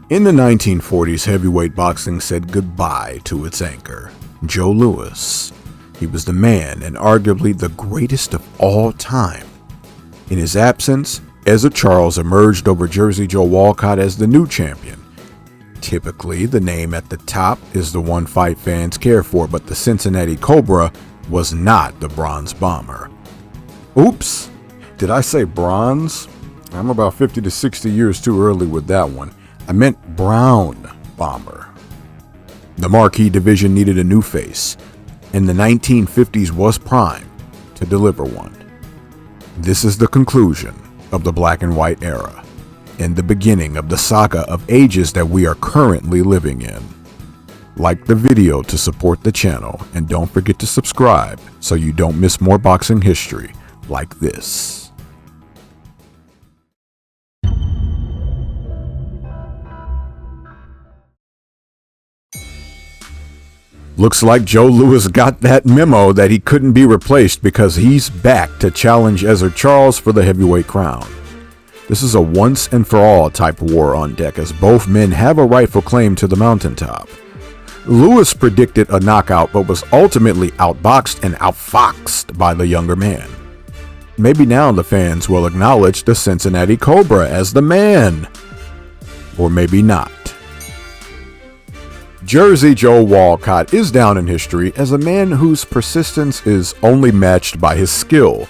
In the 1940s, heavyweight boxing said goodbye to its anchor, Joe Louis. He was the man and arguably the greatest of all time. In his absence, Ezzard Charles emerged over Jersey Joe Walcott as the new champion. Typically, the name at the top is the one fight fans care for, but the Cincinnati Cobra was not the Bronze Bomber. Oops, did I say bronze? I'm about 50 to 60 years too early with that one. I meant Brown Bomber. The Marquee division needed a new face, and the 1950s was prime to deliver one. This is the conclusion of the black and white era, and the beginning of the saga of ages that we are currently living in. Like the video to support the channel, and don't forget to subscribe so you don't miss more boxing history like this. Looks like Joe Louis got that memo that he couldn't be replaced because he's back to challenge Ezzard Charles for the heavyweight crown. This is a once and for all type war on deck, as both men have a rightful claim to the mountaintop. Louis predicted a knockout but was ultimately outboxed and outfoxed by the younger man. Maybe now the fans will acknowledge the Cincinnati Cobra as the man. Or maybe not. Jersey Joe Walcott is down in history as a man whose persistence is only matched by his skill.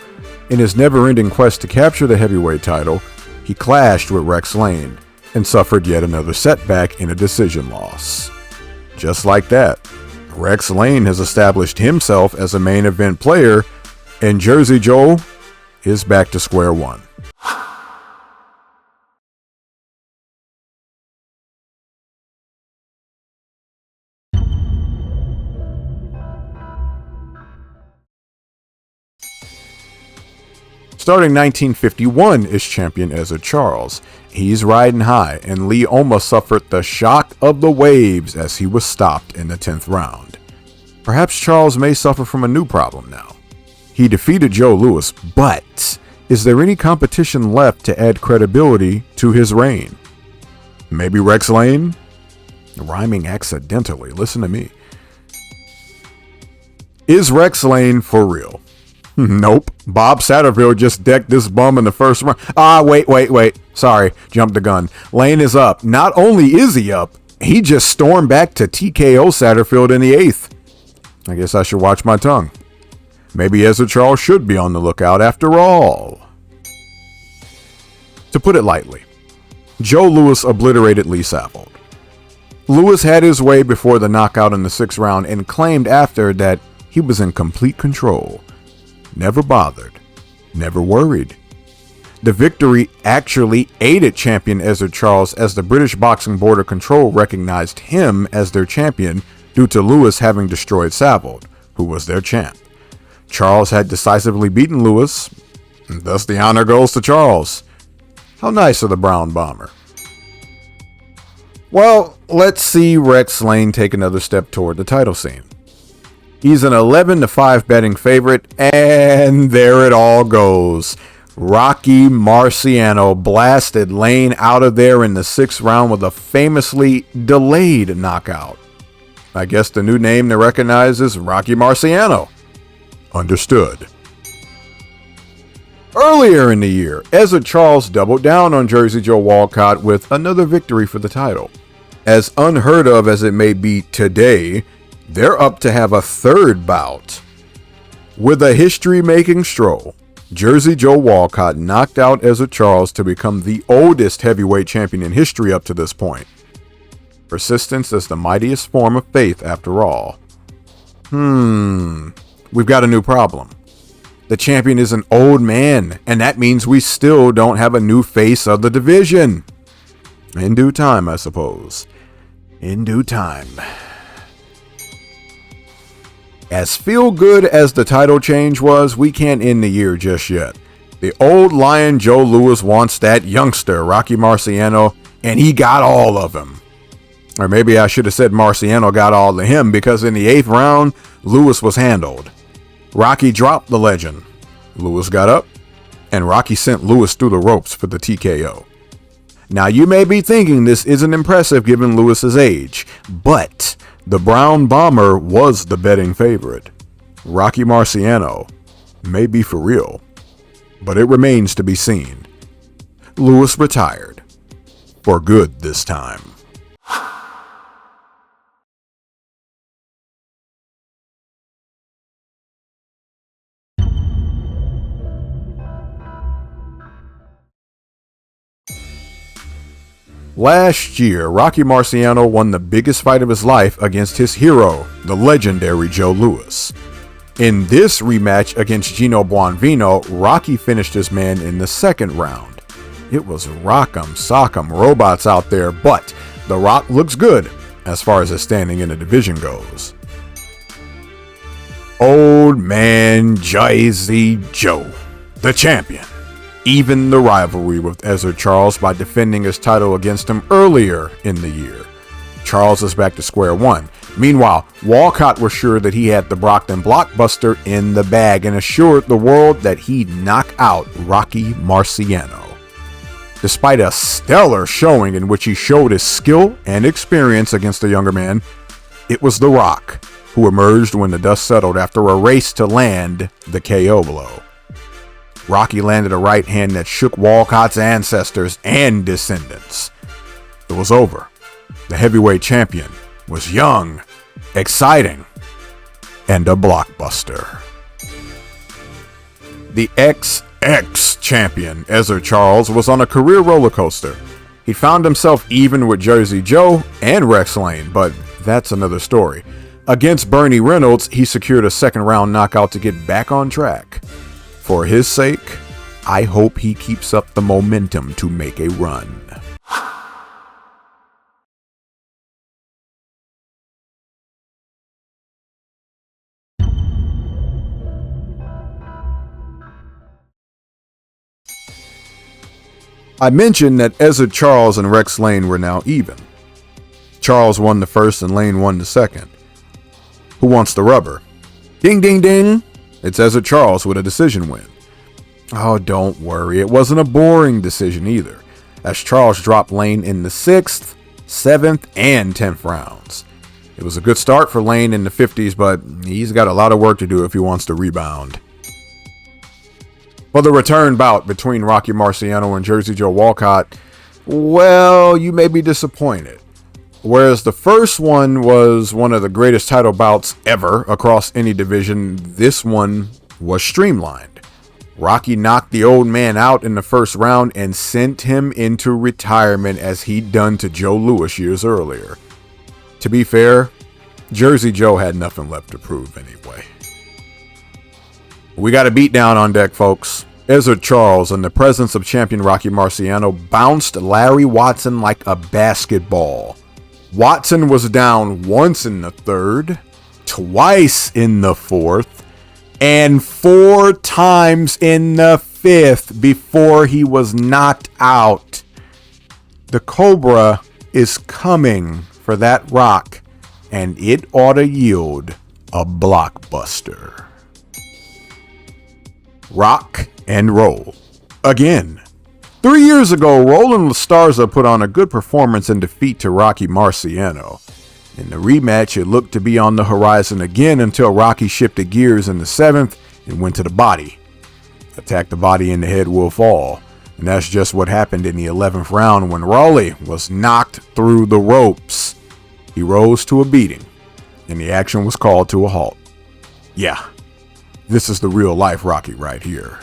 In his never-ending quest to capture the heavyweight title, he clashed with Rex Lane and suffered yet another setback in a decision loss. Just like that, Rex Lane has established himself as a main event player, and Jersey Joe is back to square one. Starting 1951 is champion Ezzard Charles. He's riding high, and Lee almost suffered the shock of the waves as he was stopped in the 10th round. Perhaps Charles may suffer from a new problem now. He defeated Joe Louis, but is there any competition left to add credibility to his reign? Maybe Rex Lane? Rhyming accidentally, listen to me. Is Rex Lane for real? Nope. Bob Satterfield just decked this bum in the first round. Wait. Sorry, jumped the gun. Lane is up. Not only is he up, he just stormed back to TKO Satterfield in the 8th. I guess I should watch my tongue. Maybe Ezzard Charles should be on the lookout after all. To put it lightly, Joe Louis obliterated Lee Saffold. Louis had his way before the knockout in the 6th round and claimed after that he was in complete control. Never bothered, never worried. The victory actually aided champion Ezzard Charles, as the British Boxing Board of Control recognized him as their champion due to Louis having destroyed Saffold, who was their champ. Charles had decisively beaten Louis, and thus the honor goes to Charles. How nice of the Brown Bomber. Well, let's see Rex Lane take another step toward the title scene. He's an 11-5 betting favorite, and there it all goes. Rocky Marciano blasted Lane out of there in the 6th round with a famously delayed knockout. I guess the new name to recognize is Rocky Marciano. Understood. Earlier in the year, Ezzard Charles doubled down on Jersey Joe Walcott with another victory for the title. As unheard of as it may be today, they're up to have a 3rd bout. With a history-making stroll, Jersey Joe Walcott knocked out Ezzard Charles to become the oldest heavyweight champion in history up to this point. Persistence is the mightiest form of faith after all. We've got a new problem. The champion is an old man, and that means we still don't have a new face of the division. In due time, I suppose. In due time. As feel-good as the title change was, we can't end the year just yet. The old lion Joe Louis wants that youngster, Rocky Marciano, and he got all of him. Or maybe I should have said Marciano got all of him, because in the 8th round, Louis was handled. Rocky dropped the legend. Louis got up, and Rocky sent Louis through the ropes for the TKO. Now you may be thinking this isn't impressive given Lewis's age, but the Brown Bomber was the betting favorite. Rocky Marciano may be for real, but it remains to be seen. Lewis retired. For good this time. Last year, Rocky Marciano won the biggest fight of his life against his hero, the legendary Joe Louis. In this rematch against Gino Buonvino, Rocky finished his man in the second round. It was rock'em sock'em robots out there, but The Rock looks good as far as his standing in the division goes. Old man Jay-Z Joe, the champion, evened the rivalry with Ezzard Charles by defending his title against him earlier in the year. Charles is back to square one. Meanwhile, Walcott was sure that he had the Brockton blockbuster in the bag and assured the world that he'd knock out Rocky Marciano. Despite a stellar showing in which he showed his skill and experience against the younger man, it was The Rock who emerged when the dust settled after a race to land the KO blow. Rocky landed a right hand that shook Walcott's ancestors and descendants. It was over. The heavyweight champion was young, exciting, and a blockbuster. The XX champion, Ezzard Charles, was on a career roller coaster. He found himself even with Jersey Joe and Rex Lane, but that's another story. Against Bernie Reynolds, he secured a second round knockout to get back on track. For his sake, I hope he keeps up the momentum to make a run. I mentioned that Ezzard Charles and Rex Lane were now even. Charles won the first and Lane won the second. Who wants the rubber? Ding, ding, ding. It's Ezzard Charles with a decision win. Oh, don't worry. It wasn't a boring decision either, as Charles dropped Lane in the 6th, 7th, and 10th rounds. It was a good start for Lane in the 50s, but he's got a lot of work to do if he wants to rebound. For the return bout between Rocky Marciano and Jersey Joe Walcott, well, you may be disappointed. Whereas the first one was one of the greatest title bouts ever across any division, this one was streamlined. Rocky knocked the old man out in the first round and sent him into retirement as he'd done to Joe Louis years earlier. To be fair, Jersey Joe had nothing left to prove anyway. We got a beatdown on deck, folks. Ezzard Charles, in the presence of champion Rocky Marciano, bounced Larry Watson like a basketball. Watson was down once in the 3rd, twice in the 4th, and 4 times in the 5th before he was knocked out. The Cobra is coming for that rock, and it ought to yield a blockbuster. Rock and roll. Again. 3 years ago, Roland Lastarza put on a good performance in defeat to Rocky Marciano. In the rematch, it looked to be on the horizon again until Rocky shifted gears in the 7th and went to the body. Attack the body and the head will fall. And that's just what happened in the 11th round when Raleigh was knocked through the ropes. He rose to a beating, and the action was called to a halt. Yeah, this is the real life Rocky right here.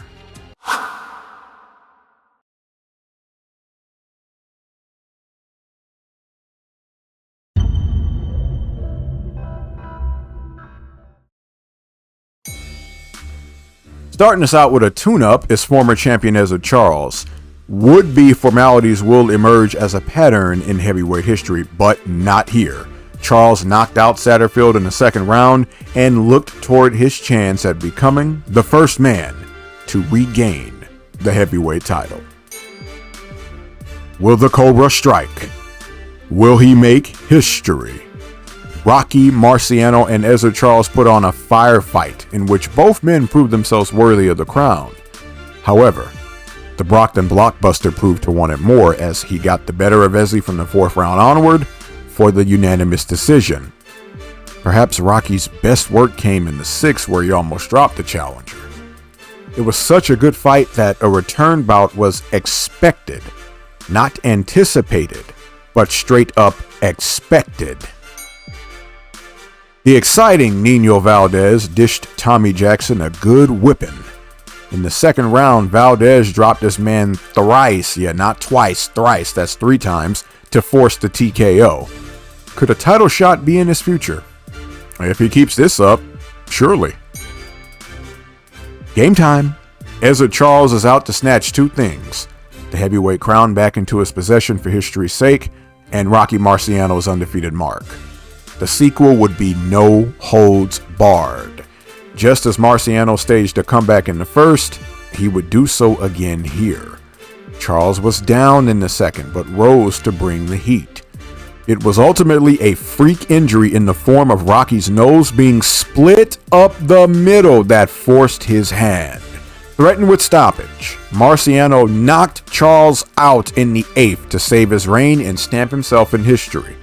Starting us out with a tune-up is former champion Ezzard Charles. Would-be formalities will emerge as a pattern in heavyweight history, but not here. Charles knocked out Satterfield in the 2nd round and looked toward his chance at becoming the first man to regain the heavyweight title. Will the Cobra strike? Will he make history? Rocky Marciano and Ezzard Charles put on a firefight in which both men proved themselves worthy of the crown. However, The Brockton blockbuster proved to want it more as he got the better of Ezzard from the 4th round onward for the unanimous decision. Perhaps Rocky's best work came in the 6th, where he almost dropped the challenger. It was such a good fight that a return bout was expected, not anticipated, but straight up expected. The exciting Nino Valdez dished Tommy Jackson a good whipping. In the 2nd round, Valdez dropped his man thrice, not twice, thrice, that's 3 times, to force the TKO. Could a title shot be in his future? If he keeps this up, surely. Game time. Ezzard Charles is out to snatch 2 things: the heavyweight crown back into his possession for history's sake, and Rocky Marciano's undefeated mark. The sequel would be no holds barred. Just as Marciano staged a comeback in the 1st, he would do so again here. Charles was down in the 2nd, but rose to bring the heat. It was ultimately a freak injury in the form of Rocky's nose being split up the middle that forced his hand. Threatened with stoppage, Marciano knocked Charles out in the 8th to save his reign and stamp himself in history.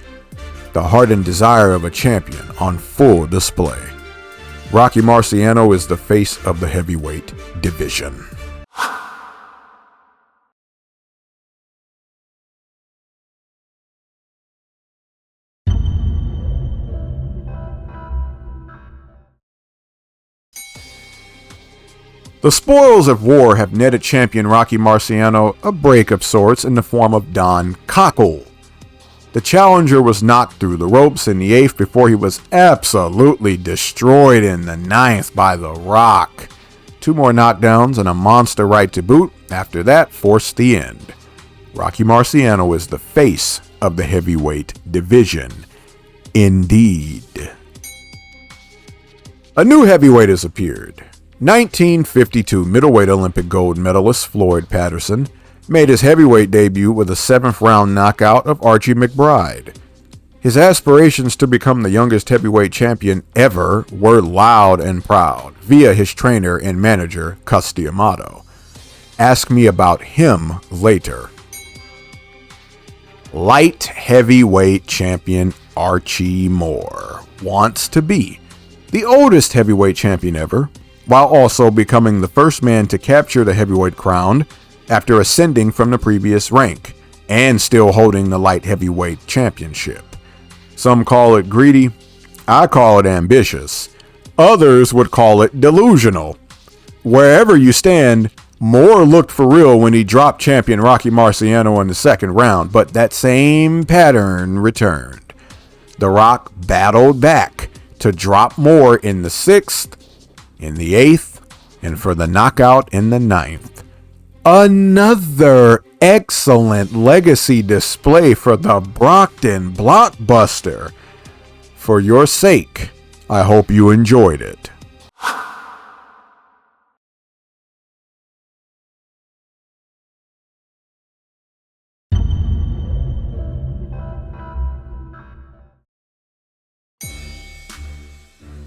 The heart and desire of a champion on full display. Rocky Marciano is the face of the heavyweight division. The spoils of war have netted champion Rocky Marciano a break of sorts in the form of Don Cockle. The challenger was knocked through the ropes in the 8th before he was absolutely destroyed in the 9th by The Rock. 2 more knockdowns and a monster right to boot after that forced the end. Rocky Marciano is the face of the heavyweight division. Indeed. A new heavyweight has appeared. 1952 middleweight Olympic gold medalist Floyd Patterson made his heavyweight debut with a 7th round knockout of Archie McBride. His aspirations to become the youngest heavyweight champion ever were loud and proud via his trainer and manager, Cus D'Amato. Ask me about him later. Light heavyweight champion Archie Moore wants to be the oldest heavyweight champion ever, while also becoming the first man to capture the heavyweight crown after ascending from the previous rank and still holding the light heavyweight championship. Some call it greedy, I call it ambitious. Others would call it delusional. Wherever you stand, Moore looked for real when he dropped champion Rocky Marciano in the 2nd round, but that same pattern returned. The Rock battled back to drop Moore in the 6th, in the 8th, and for the knockout in the 9th. Another excellent legacy display for the Brockton blockbuster. For your sake, I hope you enjoyed it.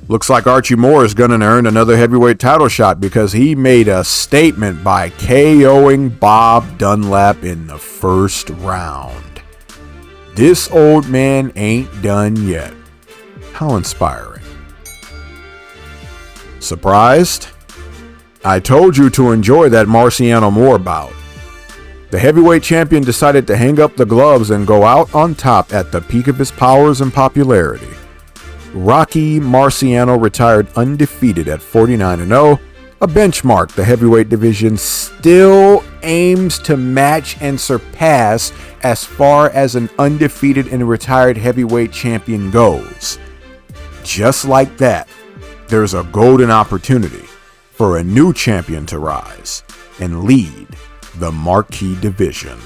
Looks like Archie Moore is going to earn another heavyweight title shot because he made a statement by KOing Bob Dunlap in the 1st round. This old man ain't done yet. How inspiring. Surprised? I told you to enjoy that Marciano Moore bout. The heavyweight champion decided to hang up the gloves and go out on top at the peak of his powers and popularity. Rocky Marciano retired undefeated at 49-0, a benchmark the heavyweight division still aims to match and surpass as far as an undefeated and retired heavyweight champion goes. Just like that, there's a golden opportunity for a new champion to rise and lead the marquee division.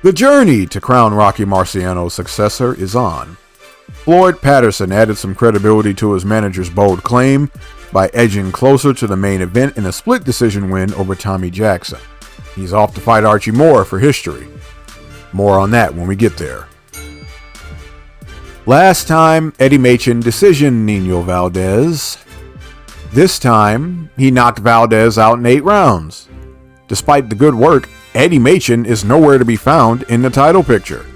The journey to crown Rocky Marciano's successor is on. Floyd Patterson added some credibility to his manager's bold claim by edging closer to the main event in a split decision win over Tommy Jackson. He's off to fight Archie Moore for history. More on that when we get there. Last time, Eddie Machen decision Nino Valdez. This time, he knocked Valdez out in 8 rounds. Despite the good work, Eddie Machen is nowhere to be found in the title picture.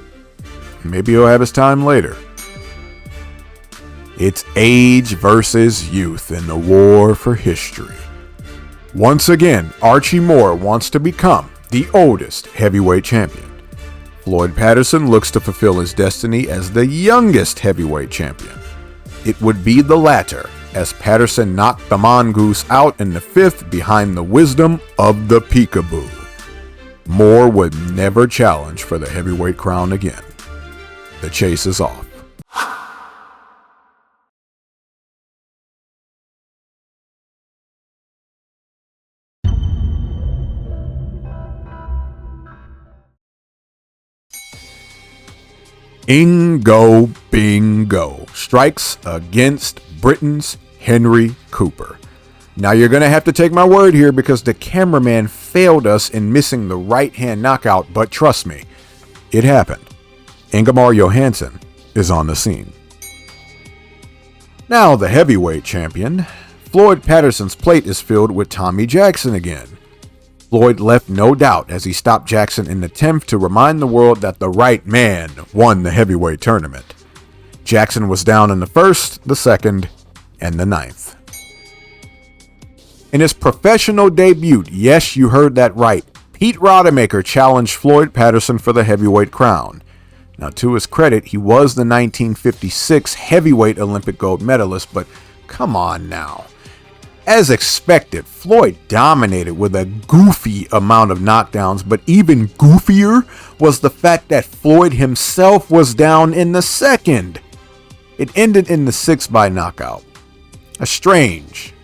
Maybe he'll have his time later. It's age versus youth in the war for history. Once again, Archie Moore wants to become the oldest heavyweight champion. Floyd Patterson looks to fulfill his destiny as the youngest heavyweight champion. It would be the latter, as Patterson knocked the mongoose out in the 5th behind the wisdom of the peekaboo. Moore would never challenge for the heavyweight crown again. The chase is off. Ingo Bingo strikes against Britain's Henry Cooper. Now you're going to have to take my word here because the cameraman failed us in missing the right hand knockout, but trust me, it happened. Ingemar Johansson is on the scene. Now the heavyweight champion, Floyd Patterson's plate is filled with Tommy Jackson again. Floyd left no doubt as he stopped Jackson in the 10th to remind the world that the right man won the heavyweight tournament. Jackson was down in the 1st, the 2nd, and the 9th. In his professional debut, yes, you heard that right, Pete Rodemaker challenged Floyd Patterson for the heavyweight crown. Now, to his credit, he was the 1956 heavyweight Olympic gold medalist, but come on now. As expected, Floyd dominated with a goofy amount of knockdowns, but even goofier was the fact that Floyd himself was down in the 2nd. It ended in the 6th by knockout. A strange,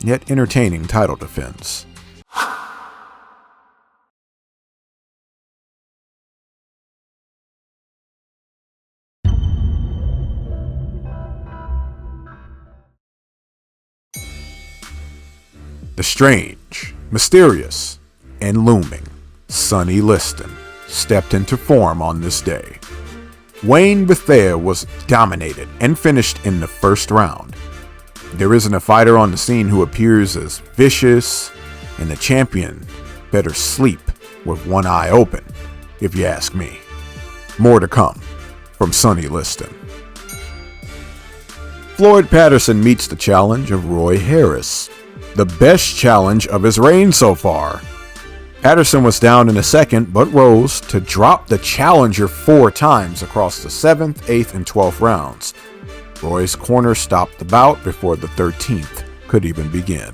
yet entertaining title defense. The strange, mysterious, and looming Sonny Liston stepped into form on this day. Wayne Bethea was dominated and finished in the 1st round. There isn't a fighter on the scene who appears as vicious, and the champion better sleep with one eye open, if you ask me. More to come from Sonny Liston. Floyd Patterson meets the challenge of Roy Harris, the best challenge of his reign so far. Patterson was down in the 2nd, but rose to drop the challenger 4 times across the 7th, 8th, and 12th rounds. Roy's corner stopped the bout before the 13th could even begin.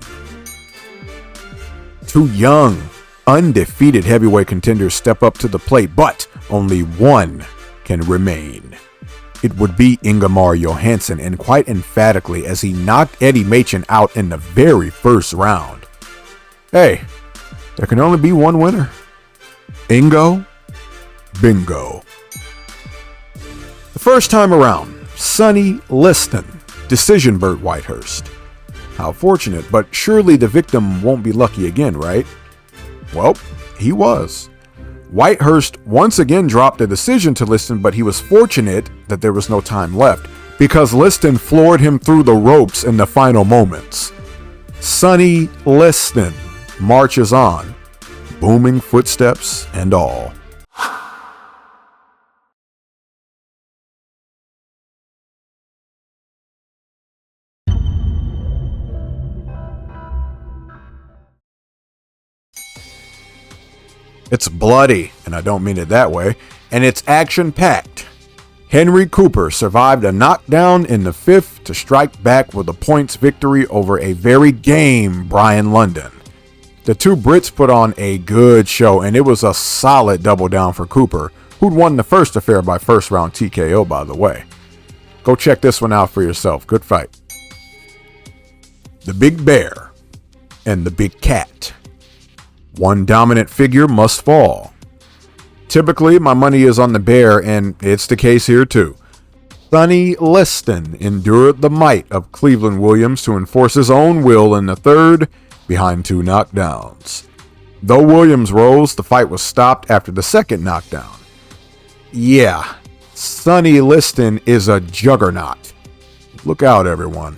2 young, undefeated heavyweight contenders step up to the plate, but only one can remain. It would be Ingemar Johansson, and quite emphatically, as he knocked Eddie Machen out in the very 1st round. Hey, there can only be one winner. Ingo Bingo. The first time around, Sonny Liston, decision Burt Whitehurst. How fortunate, but surely the victim won't be lucky again, right? Well, he was. Whitehurst once again dropped a decision to Liston, but he was fortunate that there was no time left because Liston floored him through the ropes in the final moments. Sonny Liston marches on, booming footsteps and all. It's bloody, and I don't mean it that way, and it's action-packed. Henry Cooper survived a knockdown in the 5th to strike back with a points victory over a very game Brian London. The 2 Brits put on a good show, and it was a solid double down for Cooper, who'd won the first affair by 1st round TKO, by the way. Go check this one out for yourself. Good fight. The Big Bear and the Big Cat. One dominant figure must fall. Typically, my money is on the bear, and it's the case here too. Sonny Liston endured the might of Cleveland Williams to enforce his own will in the 3rd behind 2 knockdowns. Though Williams rose, the fight was stopped after the 2nd knockdown. Yeah, Sonny Liston is a juggernaut. Look out, everyone.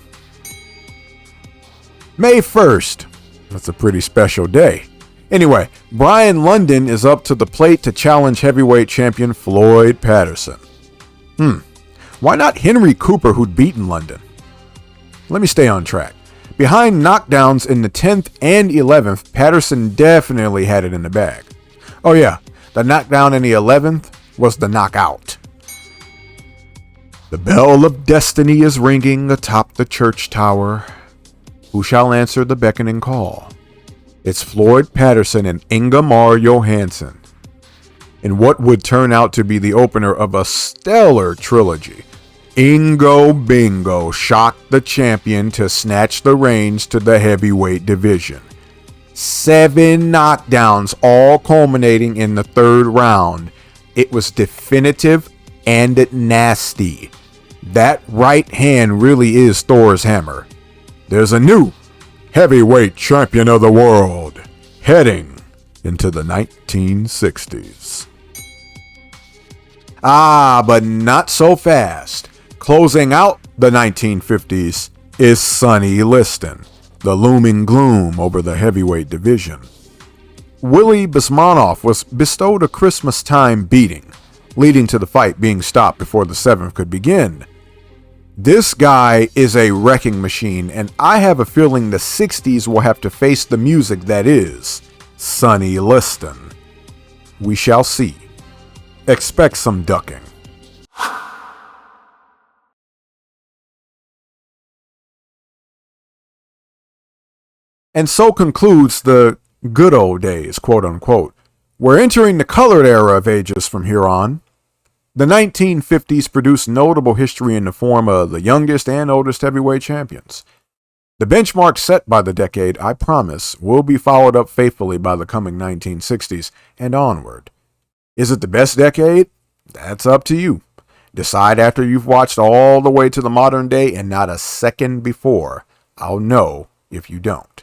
May 1st. That's a pretty special day Anyway, Brian London is up to the plate to challenge heavyweight champion Floyd Patterson. Why not Henry Cooper, who'd beaten London? Let me stay on track. Behind knockdowns in the 10th and 11th, Patterson definitely had it in the bag. Oh yeah, the knockdown in the 11th was the knockout. The bell of destiny is ringing atop the church tower. Who shall answer the beckoning call? It's Floyd Patterson and Ingemar Johansson, in what would turn out to be the opener of a stellar trilogy. Ingo Bingo shocked the champion to snatch the reins to the heavyweight division. 7 knockdowns, all culminating in the 3rd round. It was definitive and nasty. That right hand really is Thor's hammer. There's a new heavyweight champion of the world heading into the 1960s. But not so fast. Closing out the 1950s is Sonny Liston, the looming gloom over the heavyweight division. Willie Bismanoff was bestowed a Christmas time beating, leading to the fight being stopped before the 7th could begin. This guy is a wrecking machine, and I have a feeling the 60s will have to face the music that is Sonny Liston. We shall see. Expect some ducking. And so concludes the good old days, quote unquote. We're entering the colored era of ages from here on. The 1950s produced notable history in the form of the youngest and oldest heavyweight champions. The benchmark set by the decade, I promise, will be followed up faithfully by the coming 1960s and onward. Is it the best decade? That's up to you. Decide after you've watched all the way to the modern day, and not a second before. I'll know if you don't.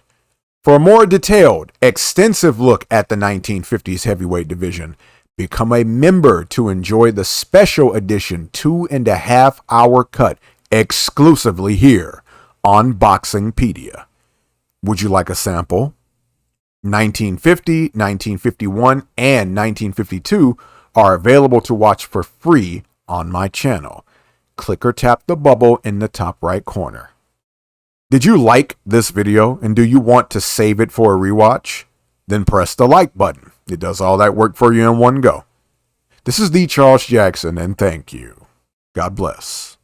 For a more detailed, extensive look at the 1950s heavyweight division, become a member to enjoy the special edition 2.5-hour cut exclusively here on BoxingPedia. Would you like a sample? 1950, 1951, and 1952 are available to watch for free on my channel. Click or tap the bubble in the top right corner. Did you like this video and do you want to save it for a rewatch? Then press the like button. It does all that work for you in one go. This is the Charles Jackson, and thank you. God bless.